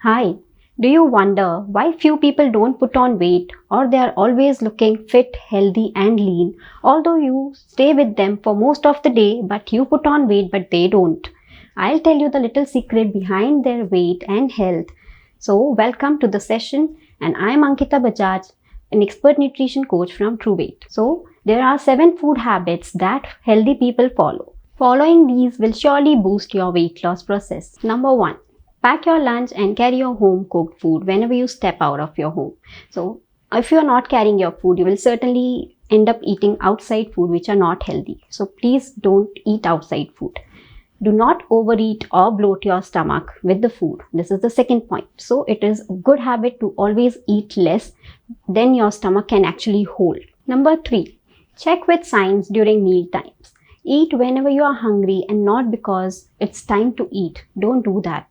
Hi, do you wonder why few people don't put on weight or they are always looking fit, healthy, and lean, although you stay with them for most of the day but you put on weight but they don't? I'll tell you the little secret behind their weight and health. So, welcome to the session, and I'm Ankita Bajaj, an expert nutrition coach from TrueWeight. So, there are 7 food habits that healthy people follow. Following these will surely boost your weight loss process. Number 1, pack your lunch and carry your home cooked food whenever you step out of your home. So, if you are not carrying your food, you will certainly end up eating outside food which are not healthy. So, please don't eat outside food. Do not overeat or bloat your stomach with the food. This is the second point. So, it is a good habit to always eat less than your stomach can actually hold. Number 3, check with signs during meal times. Eat whenever you are hungry and not because it's time to eat. Don't do that.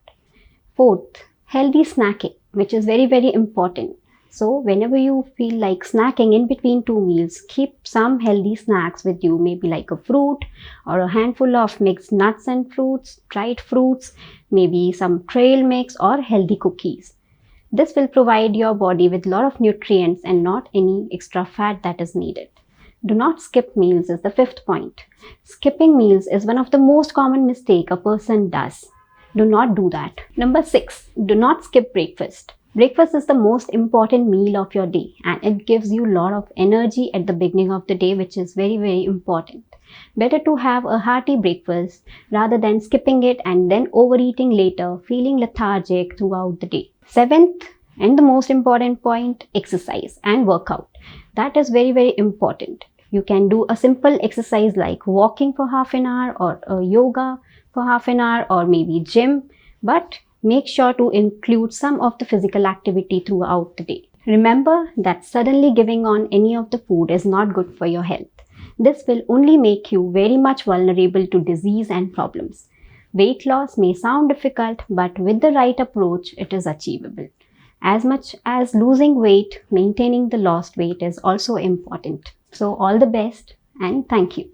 Fourth, healthy snacking, which is very important. So whenever you feel like snacking in between 2 meals, keep some healthy snacks with you, maybe like a fruit or a handful of mixed nuts and fruits, dried fruits, maybe some trail mix or healthy cookies. This will provide your body with a lot of nutrients and not any extra fat that is needed. Do not skip meals is the fifth point. Skipping meals is one of the most common mistake a person does. Do not do that. Number 6, do not skip breakfast. Breakfast is the most important meal of your day and it gives you a lot of energy at the beginning of the day, which is very important. Better to have a hearty breakfast rather than skipping it and then overeating later, feeling lethargic throughout the day. 7th and the most important point, exercise and workout. That is very important. You can do a simple exercise like walking for half an hour or a yoga for half an hour or maybe gym, but make sure to include some of the physical activity throughout the day. Remember that suddenly giving on any of the food is not good for your health. This will only make you very much vulnerable to disease and problems. Weight loss may sound difficult, but with the right approach, it is achievable. As much as losing weight, maintaining the lost weight is also important. So all the best and thank you.